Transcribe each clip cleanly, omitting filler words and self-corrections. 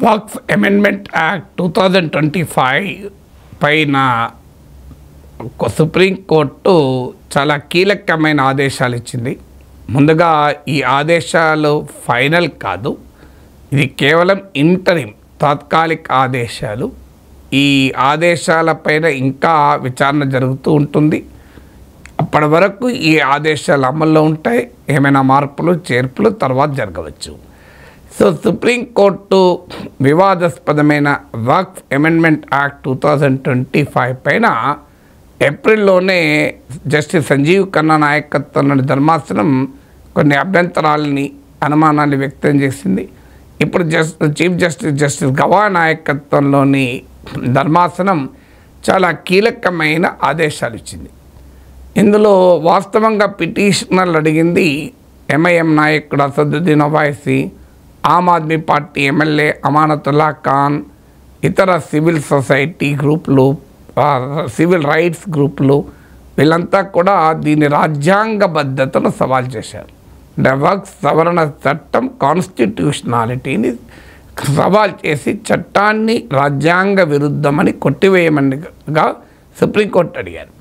వక్ఫ్ amendment act 2025 పైన supreme court చాలా కీలకమైన ఆదేశాలు ఇచ్చింది. ముందుగా ఈ ఆదేశాలు ఫైనల్ కాదు, ఇది కేవలం ఇంటరిమ్ తాత్కాలిక ఆదేశాలు. ఈ ఆదేశాలపైన ఇంకా విచారణ జరుగుతూ ఉంటుంది. అప్పటి వరకు ఈ ఆదేశాలు అమల్లో ఉంటాయి. ఏమైనా మార్పులు చేర్పులు తర్వాత జరగవచ్చు. సో సుప్రీంకోర్టు వివాదాస్పదమైన వక్ఫ్ అమెండ్మెంట్ యాక్ట్ 2025 పైన ఏప్రిల్లోనే జస్టిస్ సంజీవ్ ఖన్నా నాయకత్వంలోని ధర్మాసనం కొన్ని అభ్యంతరాలని అనుమానాన్ని వ్యక్తం చేసింది. ఇప్పుడు చీఫ్ జస్టిస్ గవా నాయకత్వంలోని ధర్మాసనం చాలా కీలకమైన ఆదేశాలు ఇచ్చింది. ఇందులో వాస్తవంగా పిటిషనర్లు అడిగింది ఎంఐఎం నాయకుడు అసదుద్దీన్ ఓవైసీ, ఆమ్ ఆద్మీ పార్టీ ఎమ్మెల్యే అమానతుల్లా ఖాన్, ఇతర సివిల్ సొసైటీ గ్రూపులు, సివిల్ రైట్స్ గ్రూపులు, వీళ్ళంతా కూడా దీని రాజ్యాంగబద్ధతను సవాల్ చేశారు. అంటే వక్ఫ్ సవరణ చట్టం కాన్స్టిట్యూషనాలిటీని సవాల్ చేసి చట్టాన్ని రాజ్యాంగ విరుద్ధమని కొట్టివేయమనిగా సుప్రీంకోర్టు అడిగారు.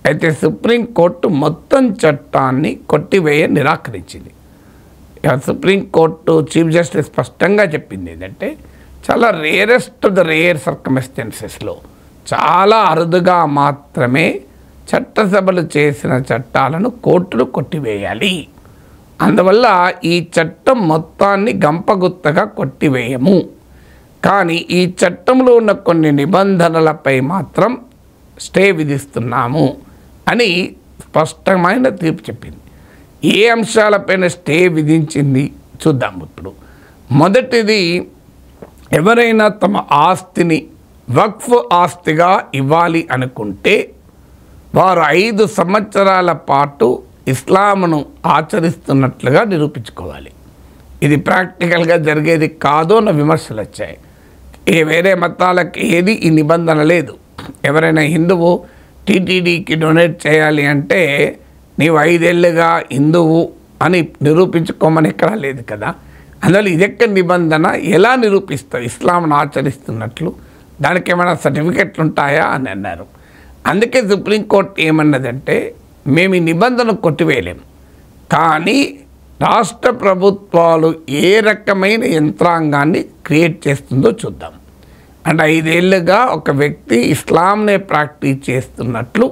అయితే సుప్రీంకోర్టు మొత్తం చట్టాన్ని కొట్టివేయ నిరాకరించింది. సుప్రీంకోర్టు చీఫ్ జస్టిస్ స్పష్టంగా చెప్పింది ఏంటంటే, చాలా రేరెస్ట్ ఆఫ్ ద రేర్ సర్కమ్స్టెన్సెస్లో, చాలా అరుదుగా మాత్రమే చట్టసభలు చేసిన చట్టాలను కోర్టులు కొట్టివేయాలి. అందువల్ల ఈ చట్టం మొత్తాన్ని గంపగుత్తగా కొట్టివేయము, కానీ ఈ చట్టంలో ఉన్న కొన్ని నిబంధనలపై మాత్రం స్టే విధిస్తున్నాము అని స్పష్టమైన తీర్పు చెప్పింది. ఏ అంశాలపైన స్టే విధించింది చూద్దాం. ఇప్పుడు మొదటిది, ఎవరైనా తమ ఆస్తిని వక్ఫ్ ఆస్తిగా ఇవ్వాలి అనుకుంటే వారు 5 సంవత్సరాల పాటు ఇస్లాంను ఆచరిస్తున్నట్లుగా నిరూపించుకోవాలి. ఇది ప్రాక్టికల్గా జరిగేది కాదు అన్న విమర్శలు వచ్చాయి. వేరే మతాలకు ఏది ఈ నిబంధన లేదు. ఎవరైనా హిందువు టీటీడీకి డొనేట్ చేయాలి అంటే నీవు 5 ఏళ్ళుగా హిందువు అని నిరూపించుకోమని ఎక్కడా లేదు కదా. అందువల్ల ఇదెక్కడ నిబంధన, ఎలా నిరూపిస్తావు ఇస్లాంను ఆచరిస్తున్నట్లు? దానికి ఏమైనా సర్టిఫికెట్లు ఉంటాయా అని అన్నారు. అందుకే సుప్రీంకోర్టు ఏమన్నదంటే, మేము ఈ నిబంధన కొట్టివేయలేము, కానీ రాష్ట్ర ప్రభుత్వాలు ఏ రకమైన యంత్రాంగాన్ని క్రియేట్ చేస్తుందో చూద్దాం. అంటే 5 ఏళ్ళుగా ఒక వ్యక్తి ఇస్లాంనే ప్రాక్టీస్ చేస్తున్నట్లు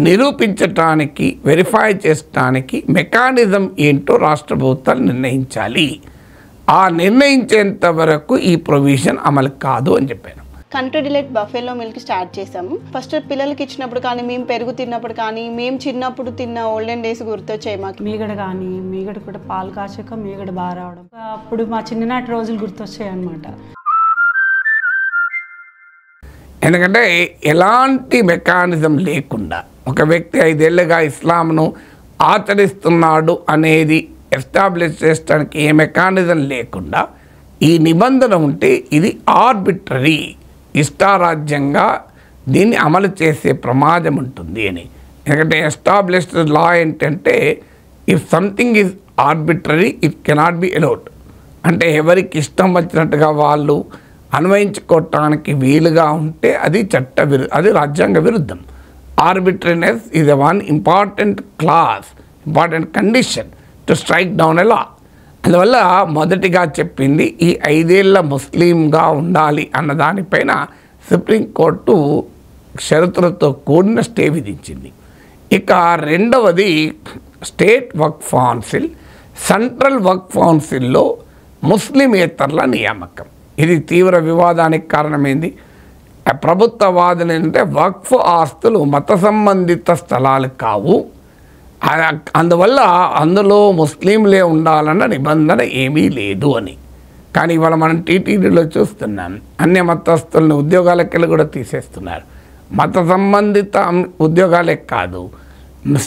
నిరూపించటానికి, వెరిఫై చేయడానికి మెకానిజం ఏంటో రాష్ట్ర ప్రభుత్వాలు నిర్ణయించాలి. ఆ నిర్ణయించేంత వరకు ఈ ప్రొవిజన్ అమలు కాదు అని చెప్పాను. Country delight buffalo milk start చేసాము. ఫస్ట్ పిల్లలకి ఇచ్చినప్పుడు కానీ, మేము పెరుగు తిన్నప్పుడు కానీ, మేము చిన్నప్పుడు తిన్న ఓల్డెన్ డేస్ గుర్తొచ్చాయి మాకు. మీగడ కానీ, మీగడ కూడా పాలు కాచాక మీగడ బాగా రావడం, అప్పుడు మా చిన్ననాటి రోజులు గుర్తొచ్చాయి అన్నమాట. ఎందుకంటే ఎలాంటి మెకానిజం లేకుండా ఒక వ్యక్తి 5 ఏళ్ళుగా ఇస్లాంను ఆచరిస్తున్నాడు అనేది ఎస్టాబ్లిష్ చేయడానికి ఏ మెకానిజం లేకుండా ఈ నిబంధన ఉంటే ఇది ఆర్బిట్రరీ, ఇష్టారాజ్యంగా దీన్ని అమలు చేసే ప్రమాదం ఉంటుంది అని. ఎందుకంటే ఎస్టాబ్లిష్డ్ లా ఏంటంటే, if something is arbitrary it cannot be allowed. అంటే ఎవరికి ఇష్టం వచ్చినట్టుగా వాళ్ళు అన్వయించుకోవటానికి వీలుగా ఉంటే అది అది రాజ్యాంగ విరుద్ధం. Arbitrariness is one important class, important condition to strike down a law. అందువల్ల మొదటిగా చెప్పింది ఈ 5 ఏళ్ళ ముస్లింగా ఉండాలి అన్న దానిపైన సుప్రీంకోర్టు షరతులతో కూడిన స్టే విధించింది. ఇక రెండవది, స్టేట్ వక్ఫ్ కౌన్సిల్, సెంట్రల్ వక్ఫ్ కౌన్సిల్లో ముస్లిమేతరుల నియామకం. ఇది తీవ్ర వివాదానికి కారణమైంది. ప్రభుత్వ వాదన ఏంటంటే వక్ఫ్ ఆస్తులు మత సంబంధిత స్థలాలు కావు, అందువల్ల అందులో ముస్లింలే ఉండాలన్న నిబంధన ఏమీ లేదు అని. కానీ ఇవాళ మనం టీటీడీలో చూస్తున్నాం, అన్య మతస్థులను ఉద్యోగాలకెళ్ళి కూడా తీసేస్తున్నారు. మత సంబంధిత ఉద్యోగాలే కాదు,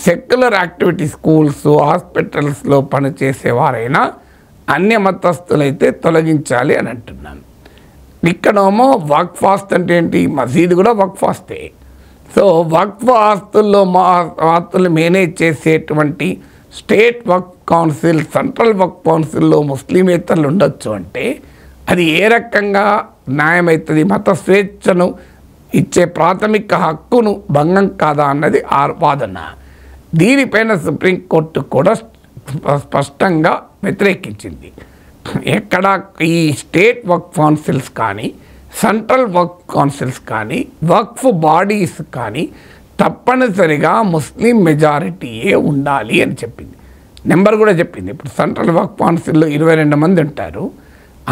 సెక్యులర్ యాక్టివిటీ, స్కూల్స్, హాస్పిటల్స్లో పనిచేసేవారైనా అన్య మతస్థులైతే తొలగించాలి అని అంటున్నాను. ఇక్కడేమో వక్ఫ్ ఆస్తి అంటే ఏంటి, మసీదు కూడా వక్ఫ్ ఆస్తే. సో వక్ఫ్ ఆస్తుల్లో ఆస్తులు మేనేజ్ చేసేటువంటి స్టేట్ వక్ఫ్ కౌన్సిల్, సెంట్రల్ వక్ఫ్ కౌన్సిల్లో ముస్లిమేతరులు ఉండొచ్చు అంటే అది ఏ రకంగా న్యాయమవుతుంది, మత స్వేచ్ఛను ఇచ్చే ప్రాథమిక హక్కును భంగం కాదా అన్నది ఆ వాదన. దీనిపైన సుప్రీంకోర్టు కూడా స్పష్టంగా వ్యతిరేకించింది. ఎక్కడ ఈ స్టేట్ వర్క్ కౌన్సిల్స్ కానీ, సెంట్రల్ వర్క్ కౌన్సిల్స్ కానీ, వక్ఫ్ బాడీస్ కానీ తప్పనిసరిగా ముస్లిం మెజారిటీయే ఉండాలి అని చెప్పింది. నెంబర్ కూడా చెప్పింది. ఇప్పుడు సెంట్రల్ వర్క్ కౌన్సిల్లో 22 మంది ఉంటారు,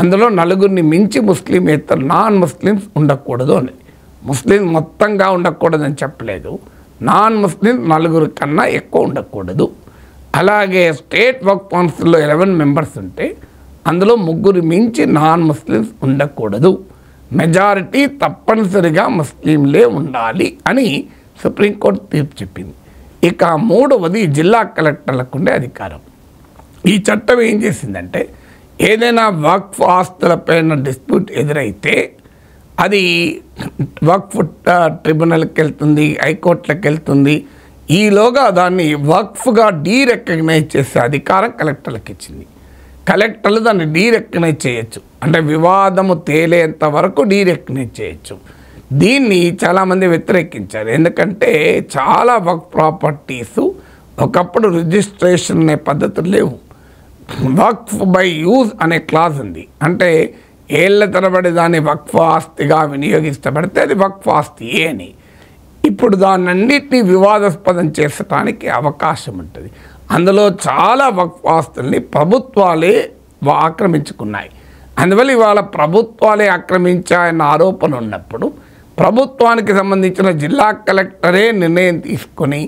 అందులో 4 మించి ముస్లిమేతరులు నాన్ ముస్లిమ్స్ ఉండకూడదు అని. ముస్లిం మొత్తంగా ఉండకూడదని చెప్పలేదు, నాన్ ముస్లిం 4 కన్నా ఎక్కువ ఉండకూడదు. అలాగే స్టేట్ వర్క్ కౌన్సిల్లో 11 మెంబర్స్ ఉంటే అందులో 3 మించి నాన్ ముస్లిమ్స్ ఉండకూడదు, మెజారిటీ తప్పనిసరిగా ముస్లింలే ఉండాలి అని సుప్రీంకోర్టు తీర్పు చెప్పింది. ఇక 3వది జిల్లా కలెక్టర్లకు ఉండే అధికారం. ఈ చట్టం ఏం చేసిందంటే ఏదైనా వక్ఫ్ ఆస్తులపైన డిస్ప్యూట్ ఎదురైతే అది వక్ఫ్ ట్రిబ్యునల్కి వెళ్తుంది, హైకోర్టులకు వెళ్తుంది. ఈలోగా దాన్ని వక్ఫ్గా డీరెకగ్నైజ్ చేసే అధికారం కలెక్టర్లకు ఇచ్చింది. కలెక్టర్లు దాన్ని డీరెకగ్నైజ్ చేయొచ్చు, అంటే వివాదము తేలేంత వరకు డీరెకగ్నైజ్ చేయొచ్చు. దీన్ని చాలామంది వ్యతిరేకించారు. ఎందుకంటే చాలా వక్ఫ్ ప్రాపర్టీసు ఒకప్పుడు రిజిస్ట్రేషన్ అనే పద్ధతులు లేవు. వక్ఫ్ బై యూజ్ అనే క్లాజ్ ఉంది, అంటే ఏళ్ల తరబడి దాన్ని వక్ఫ్ ఆస్తిగా వినియోగించబడితే అది వక్ఫ్ ఆస్తి అని. ఇప్పుడు దాన్నన్నిటినీ వివాదాస్పదం చేసడానికి అవకాశం ఉంటుంది. అందులో చాలా వక్ఫ్ ఆస్తుల్ని ప్రభుత్వాలే ఆక్రమించుకున్నాయి. అందువల్ల ఇవాళ ప్రభుత్వాలే ఆక్రమించాయన్న ఆరోపణ ఉన్నప్పుడు ప్రభుత్వానికి సంబంధించిన జిల్లా కలెక్టరే నిర్ణయం తీసుకొని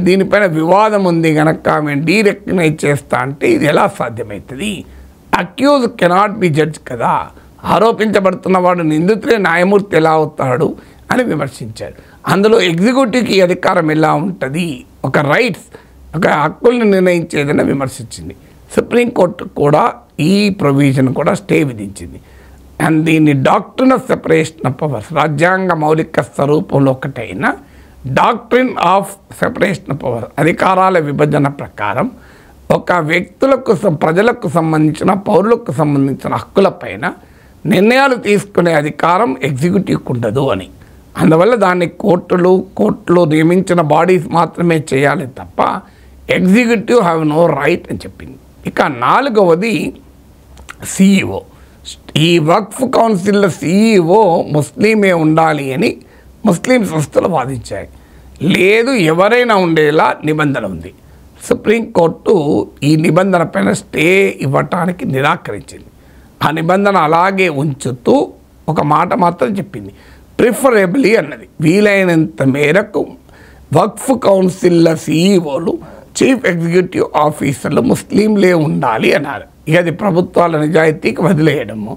దీనిపైన వివాదం ఉంది కనుక మేము డీరెకగ్నైజ్ చేస్తా అంటే ఇది ఎలా సాధ్యమవుతుంది? అక్యూజ్ కెనాట్ బి జడ్జ్ కదా, ఆరోపించబడుతున్న వాడు నిందితులే న్యాయమూర్తి ఎలా అవుతాడు అని విమర్శించారు. అందులో ఎగ్జిక్యూటివ్కి అధికారం ఎలా ఉంటుంది, ఒక రైట్స్ ఒక హక్కుల్ని నిర్ణయించేదని విమర్శించింది. సుప్రీంకోర్టు కూడా ఈ ప్రొవిజన్ కూడా స్టే విధించింది. అండ్ దీన్ని doctrine of separation of powers, రాజ్యాంగ మౌలిక స్వరూపంలో ఒకటైన doctrine of separation of powers, అధికారాల విభజన ప్రకారం ఒక వ్యక్తులకు ప్రజలకు సంబంధించిన పౌరులకు సంబంధించిన హక్కులపైన నిర్ణయాలు తీసుకునే అధికారం ఎగ్జిక్యూటివ్కి ఉండదు అని. అందువల్ల దాన్ని కోర్టులు నియమించిన బాడీస్ మాత్రమే చేయాలి తప్ప ఎగ్జిక్యూటివ్ హ్యావ్ నో రైట్ అని చెప్పింది. ఇక 4వది సిఇఓ. ఈ వక్ఫ్ కౌన్సిల్లో సిఇఓ ముస్లిమే ఉండాలి అని ముస్లిం సంస్థలు వాదించాయి. లేదు, ఎవరైనా ఉండేలా నిబంధన ఉంది. సుప్రీంకోర్టు ఈ నిబంధన పైన స్టే ఇవ్వటానికి నిరాకరించింది. ఆ నిబంధన అలాగే ఉంచుతూ ఒక మాట మాత్రం చెప్పింది, ప్రిఫరబుల్లీ అన్నది. వీలైనంత మేరకు వక్ఫ్ కౌన్సిల్ల సిఇఓలు చీఫ్ ఎగ్జిక్యూటివ్ ఆఫీసర్లు ముస్లింలే ఉండాలి అన్నారు. ఇక అది ప్రభుత్వాల నిజాయితీకి వదిలేయడము.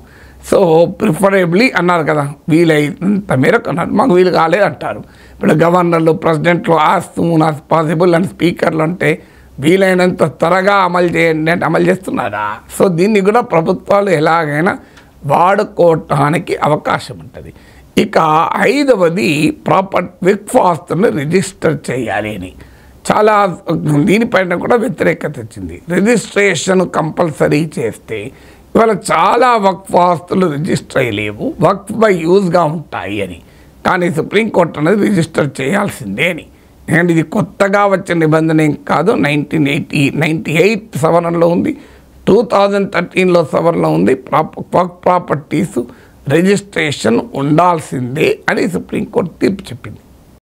సో ప్రిఫరబుల్లీ అన్నారు కదా, వీలైనంత మేరకు అన్నారు. మాకు వీలు కాలేదు అంటారు. ఇప్పుడు గవర్నర్లు, ప్రెసిడెంట్లు యాజ్ సూన్ యాజ్ పాసిబుల్ అని స్పీకర్లు అంటే వీలైనంత త్వరగా అమలు చేయండి అంటే అమలు చేస్తున్నారా? సో దీన్ని కూడా ప్రభుత్వాలు ఎలాగైనా వాడుకోవటానికి అవకాశం ఉంటుంది. ఇక 5వది వక్ఫ్ ఆస్తులను రిజిస్టర్ చేయాలి అని చాలా దీనిపైన కూడా వ్యతిరేకత వచ్చింది. రిజిస్ట్రేషన్ కంపల్సరీ చేస్తే ఇవాళ చాలా వక్ఫ్ ఆస్తులు రిజిస్టర్ అయ్యలేవు, వక్ఫ్ బై యూజ్గా ఉంటాయి అని. కానీ సుప్రీంకోర్టు అనేది రిజిస్టర్ చేయాల్సిందే అని. ఎందుకంటే ఇది కొత్తగా వచ్చిన నిబంధన ఏం కాదు. 1998 సవరణలో ఉంది, 2013లో సవరణలో ఉంది. వక్ఫ్ ప్రాపర్టీస్ రిజిస్ట్రేషన్ ఉండాల్సిందే అని సుప్రీంకోర్టు తీర్పు చెప్పింది.